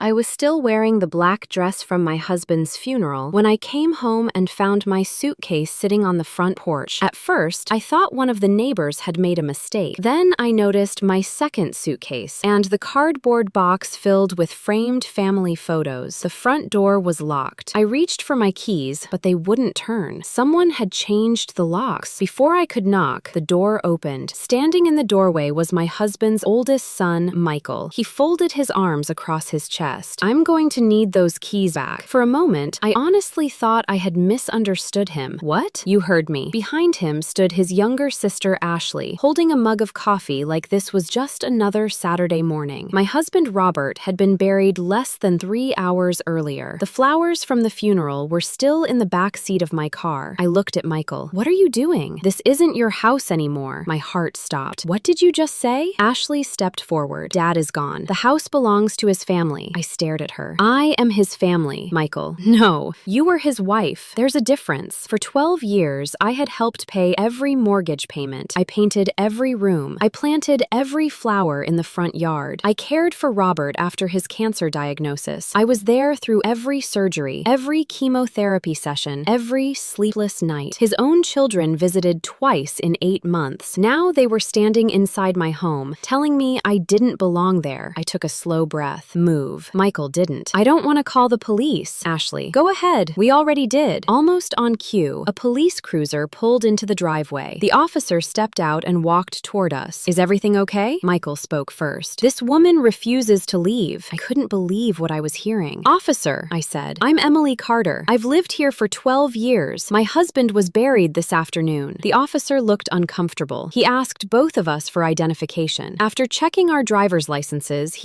I was still wearing the black dress from my husband's funeral when I came home and found my suitcase sitting on the front porch. At first, I thought one of the neighbors had made a mistake. Then I noticed my second suitcase and the cardboard box filled with framed family photos. The front door was locked. I reached for my keys, but they wouldn't turn. Someone had changed the locks. Before I could knock, the door opened. Standing in the doorway was my husband's oldest son, Michael. He folded his arms across his chest. I'm going to need those keys back. For a moment, I honestly thought I had misunderstood him. What? You heard me. Behind him stood his younger sister, Ashley, holding a mug of coffee like this was just another Saturday morning. My husband, Robert, had been buried less than 3 hours earlier. The flowers from the funeral were still in the back seat of my car. I looked at Michael. What are you doing? This isn't your house anymore. My heart stopped. What did you just say? Ashley stepped forward. Dad is gone. The house belongs to his family. I stared at her. I am his family, Michael. No, you were his wife. There's a difference. For 12 years, I had helped pay every mortgage payment. I painted every room. I planted every flower in the front yard. I cared for Robert after his cancer diagnosis. I was there through every surgery, every chemotherapy session, every sleepless night. His own children visited twice in 8 months. Now they were standing inside my home, telling me I didn't belong there. I took a slow breath. Move. Michael didn't. I don't want to call the police. Ashley, go ahead. We already did. Almost on cue, a police cruiser pulled into the driveway. The officer stepped out and walked toward us. Is everything okay? Michael spoke first. This woman refuses to leave. I couldn't believe what I was hearing. Officer, I said, I'm Emily Carter. I've lived here for 12 years. My husband was buried this afternoon. The officer looked uncomfortable. He asked both of us for identification. After checking our driver's licenses,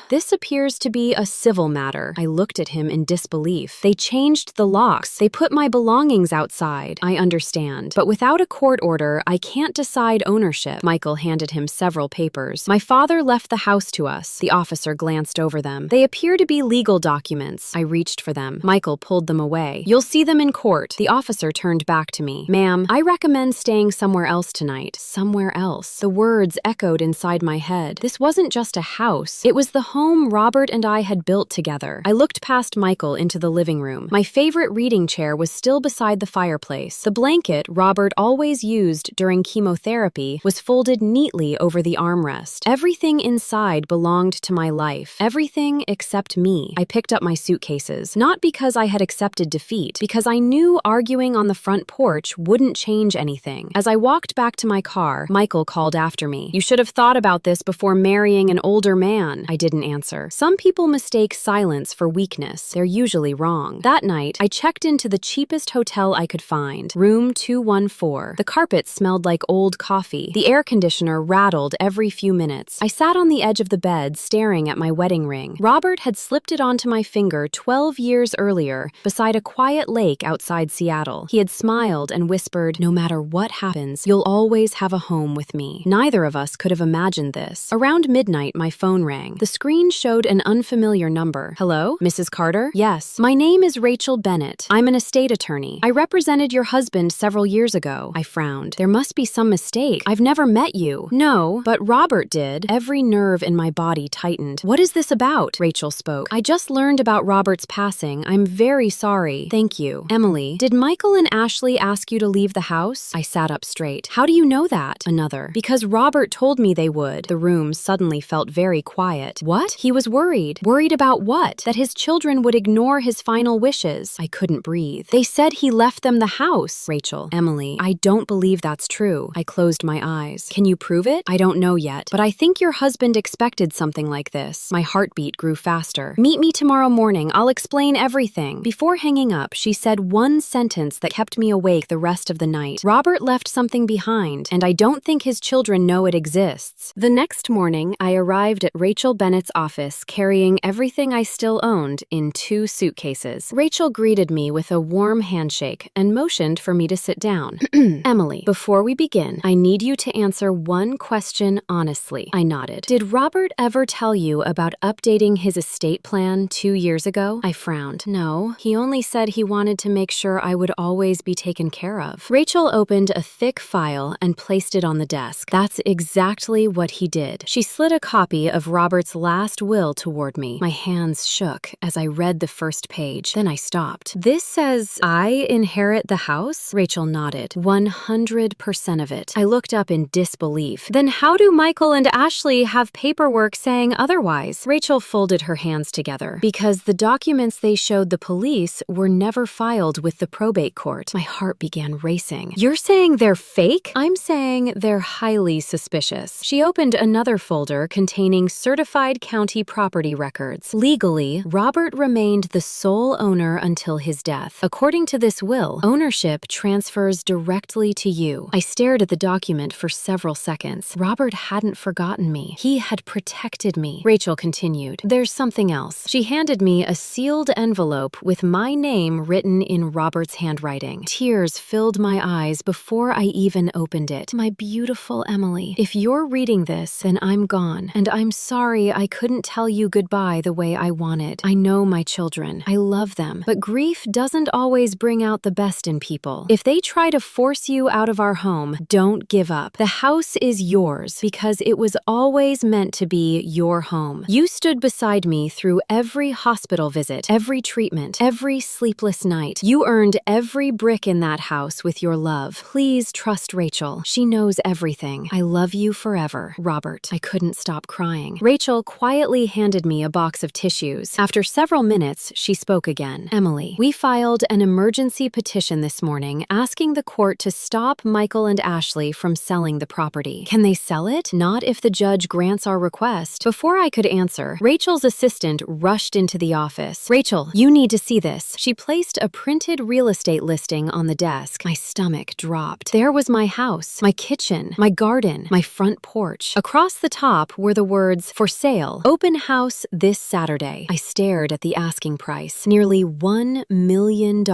this appears to be a civil matter. I looked at him in disbelief. They changed the locks. They put my belongings outside. I understand. But without a court order, I can't decide ownership. Michael handed him several papers. My father left the house to us. The officer glanced over them. They appear to be legal documents. I reached for them. Michael pulled them away. You'll see them in court. The officer turned back to me. Ma'am, I recommend staying somewhere else tonight. Somewhere else. The words echoed inside my head. This wasn't just a house. It was the home Robert and I had built together. I looked past Michael into the living room. My favorite reading chair was still beside the fireplace. The blanket Robert always used during chemotherapy was folded neatly over the armrest. Everything inside belonged to my life. Everything except me. I picked up my suitcases, not because I had accepted defeat, because I knew arguing on the front porch wouldn't change anything. As I walked back to my car, Michael called after me. You should have thought about this before marrying an older man. I didn't answer. Some people mistake silence for weakness. They're usually wrong. That night, I checked into the cheapest hotel I could find, room 214. The carpet smelled like old coffee. The air conditioner rattled every few minutes. I sat on the edge of the bed, staring at my wedding ring. Robert had slipped it onto my finger 12 years earlier, beside a quiet lake outside Seattle. He had smiled and whispered, no matter what happens, you'll always have a home with me. Neither of us could have imagined this. Around midnight, my phone rang. The screen showed an unfamiliar number. Hello? Mrs. Carter? Yes. My name is Rachel Bennett. I'm an estate attorney. I represented your husband several years ago. I frowned. There must be some mistake. I've never met you. No, but Robert did. Every nerve in my body tightened. What is this about? Rachel spoke. I just learned about Robert's passing. I'm very sorry. Thank you. Emily, did Michael and Ashley ask you to leave the house? I sat up straight. How do you know that? Another. Because Robert told me they would. The room suddenly felt very quiet. What? He was worried. Worried about what? That his children would ignore his final wishes. I couldn't breathe. They said he left them the house. Rachel. Emily, I don't believe that's true. I closed my eyes. Can you prove it? I don't know yet, but I think your husband expected something like this. My heartbeat grew faster. Meet me tomorrow morning. I'll explain everything. Before hanging up, she said one sentence that kept me awake the rest of the night. Robert left something behind, and I don't think his children know it exists. The next morning, I arrived at Rachel Bennett's office carrying everything I still owned in 2 suitcases. Rachel greeted me with a warm handshake and motioned for me to sit down. Emily, before we begin, I need you to answer one question honestly. I nodded. Did Robert ever tell you about updating his estate plan 2 years ago? I frowned. No, he only said he wanted to make sure I would always be taken care of. Rachel opened a thick file and placed it on the desk. That's exactly what he did. She slid a copy of Robert's last will toward me. me. My hands shook as I read the first page. Then I stopped. This says I inherit the house? Rachel nodded. 100% of it. I looked up in disbelief. Then how do Michael and Ashley have paperwork saying otherwise? Rachel folded her hands together. Because the documents they showed the police were never filed with the probate court. My heart began racing. You're saying they're fake? I'm saying they're highly suspicious. She opened another folder containing certified county property records. Legally, Robert remained the sole owner until his death. According to this will, ownership transfers directly to you. I stared at the document for several seconds. Robert hadn't forgotten me. He had protected me. Rachel continued. There's something else. She handed me a sealed envelope with my name written in Robert's handwriting. Tears filled my eyes before I even opened it. My beautiful Emily, if you're reading this, then I'm gone, and I'm sorry I couldn't tell you goodbye the way I wanted. I know my children. I love them. But grief doesn't always bring out the best in people. If they try to force you out of our home, don't give up. The house is yours because it was always meant to be your home. You stood beside me through every hospital visit, every treatment, every sleepless night. You earned every brick in that house with your love. Please trust Rachel. She knows everything. I love you forever, Robert. I couldn't stop crying. Rachel quietly handed me a box of tissues. After several minutes, she spoke again. Emily, we filed an emergency petition this morning asking the court to stop Michael and Ashley from selling the property. Can they sell it? Not if the judge grants our request. Before I could answer, Rachel's assistant rushed into the office. Rachel, you need to see this. She placed a printed real estate listing on the desk. My stomach dropped. There was my house, my kitchen, my garden, my front porch. Across the top were the words, for sale, open house this Saturday. I stared at the asking price, nearly $1 million.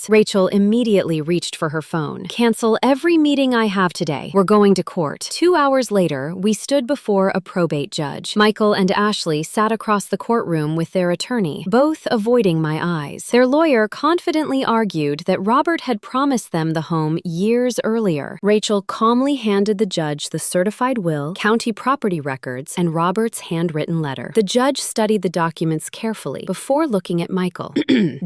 Rachel immediately reached for her phone. Cancel every meeting I have today. We're going to court. 2 hours later, we stood before a probate judge. Michael and Ashley sat across the courtroom with their attorney, both avoiding my eyes. Their lawyer confidently argued that Robert had promised them the home years earlier. Rachel calmly handed the judge the certified will, county property records, and Robert's handwritten letter. The judge studied the documents carefully before looking at Michael.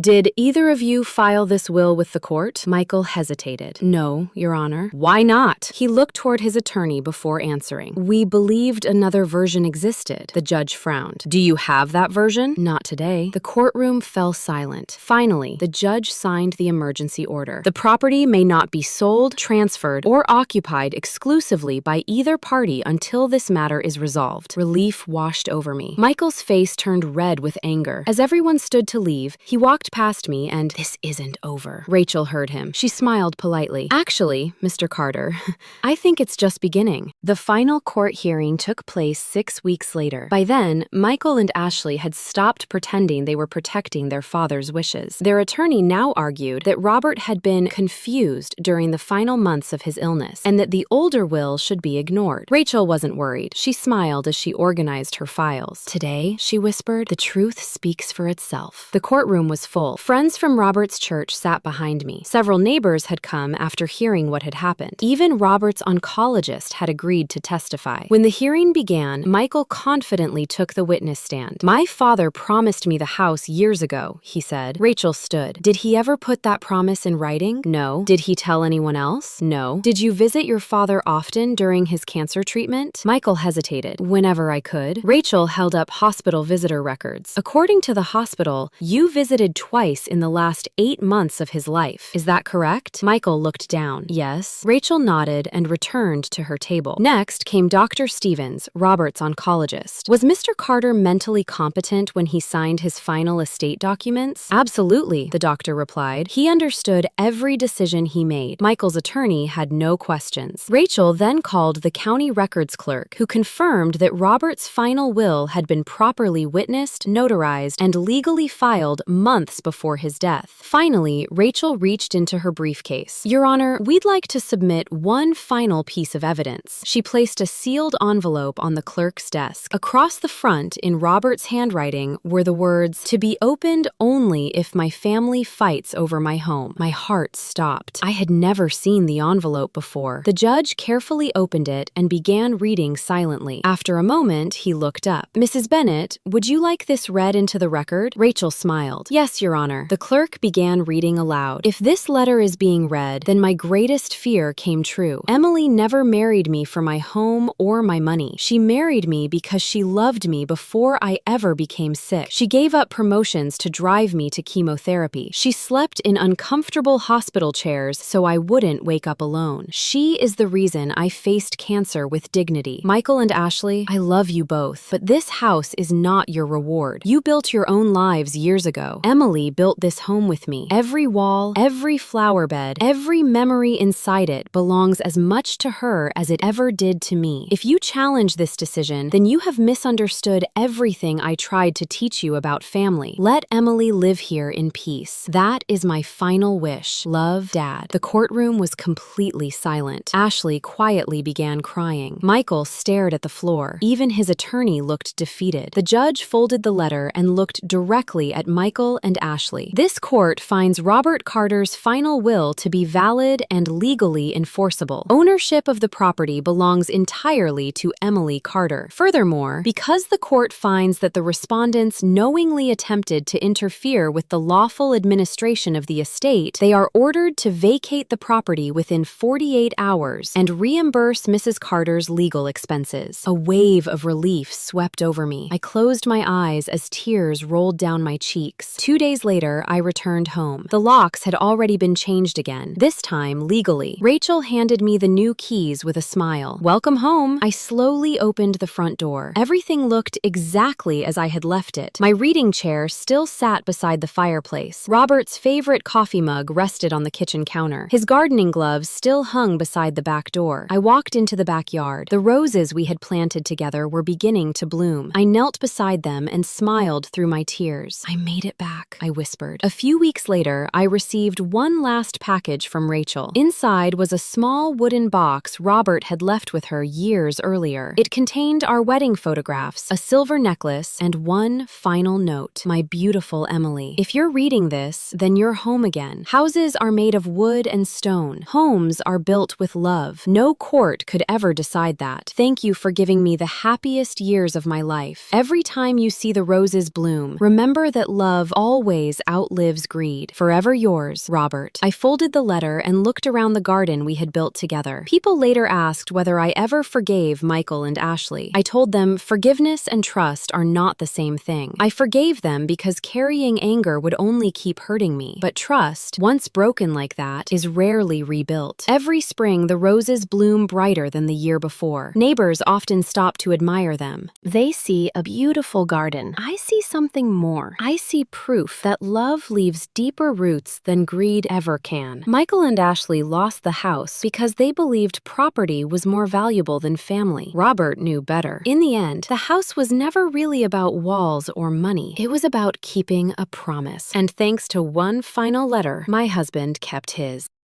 Did either of you file this will with the court? Michael hesitated. No, Your Honor. Why not? He looked toward his attorney before answering. We believed another version existed. The judge frowned. Do you have that version? Not today. The courtroom fell silent. Finally, the judge signed the emergency order. The property may not be sold, transferred, or occupied exclusively by either party until this matter is resolved. Relief washed over me. Michael's face turned red with anger. As everyone stood to leave, he walked past me and, this isn't over. Rachel heard him. She smiled politely. Actually, Mr. Carter, I think it's just beginning. The final court hearing took place 6 weeks later. By then, Michael and Ashley had stopped pretending they were protecting their father's wishes. Their attorney now argued that Robert had been confused during the final months of his illness, and that the older will should be ignored. Rachel wasn't worried. She smiled as she organized her files. Today, she whispered, the truth speaks for itself. The courtroom was full. Friends from Robert's church sat behind me. Several neighbors had come after hearing what had happened. Even Robert's oncologist had agreed to testify. When the hearing began, Michael confidently took the witness stand. My father promised me the house years ago, he said. Rachel stood. Did he ever put that promise in writing? No. Did he tell anyone else? No. Did you visit your father often during his cancer treatment? Michael hesitated. Whenever I could. Rachel held up hospital visitor records. According to the hospital, you visited twice in the last 8 months of his life. Is that correct? Michael looked down. Yes. Rachel nodded and returned to her table. Next came Dr. Stevens, Robert's oncologist. Was Mr. Carter mentally competent when he signed his final estate documents? Absolutely, the doctor replied. He understood every decision he made. Michael's attorney had no questions. Rachel then called the county records clerk, who confirmed that Robert's final will had been properly witnessed, notarized, and legally filed months before his death. Finally, Rachel reached into her briefcase. Your Honor, we'd like to submit one final piece of evidence. She placed a sealed envelope on the clerk's desk. Across the front, in Robert's handwriting, were the words, to be opened only if my family fights over my home. My heart stopped. I had never seen the envelope before. The judge carefully opened it and began reading silently. After a moment, he looked up. Mrs. Bennett, minute. Would you like this read into the record?" Rachel smiled. "Yes, Your Honor." The clerk began reading aloud. "If this letter is being read, then my greatest fear came true. Emily never married me for my home or my money. She married me because she loved me before I ever became sick. She gave up promotions to drive me to chemotherapy. She slept in uncomfortable hospital chairs so I wouldn't wake up alone. She is the reason I faced cancer with dignity. Michael and Ashley, I love you both, but this house is not your reward. You built your own lives years ago. Emily built this home with me. Every wall, every flower bed, every memory inside it belongs as much to her as it ever did to me. If you challenge this decision, then you have misunderstood everything I tried to teach you about family. Let Emily live here in peace. That is my final wish. Love, Dad." The courtroom was completely silent. Ashley quietly began crying. Michael stared at the floor. Even his attorney looked defeated. The judge folded the letter and looked directly at Michael and Ashley. "This court finds Robert Carter's final will to be valid and legally enforceable. Ownership of the property belongs entirely to Emily Carter. Furthermore, because the court finds that the respondents knowingly attempted to interfere with the lawful administration of the estate, they are ordered to vacate the property within 48 hours and reimburse Mrs. Carter's legal expenses." A wave of relief swept over me. I closed my eyes as tears rolled down my cheeks. 2 days later, I returned home. The locks had already been changed again, this time legally. Rachel handed me the new keys with a smile. "Welcome home." I slowly opened the front door. Everything looked exactly as I had left it. My reading chair still sat beside the fireplace. Robert's favorite coffee mug rested on the kitchen counter. His gardening gloves still hung beside the back door. I walked into the backyard. The roses we had planted together were beginning to bloom. I knelt beside them and smiled through my tears. "I made it back," I whispered. A few weeks later, I received one last package from Rachel. Inside was a small wooden box Robert had left with her years earlier. It contained our wedding photographs, a silver necklace, and one final note. "My beautiful Emily, if you're reading this, then you're home again. Houses are made of wood and stone. Homes are built with love. No court could ever decide that. Thank you for giving me the happiest years of my life. Every time you see the roses bloom, remember that love always outlives greed. Forever yours, Robert." I folded the letter and looked around the garden we had built together. People later asked whether I ever forgave Michael and Ashley. I told them forgiveness and trust are not the same thing. I forgave them because carrying anger would only keep hurting me. But trust, once broken like that, is rarely rebuilt. Every spring, the roses bloom brighter than the year before. Neighbors often stop to admire them. They see a beautiful garden. I see something more. I see proof that love leaves deeper roots than greed ever can. Michael and Ashley lost the house because they believed property was more valuable than family. Robert knew better. In the end, the house was never really about walls or money. It was about keeping a promise. And thanks to one final letter, my husband kept his.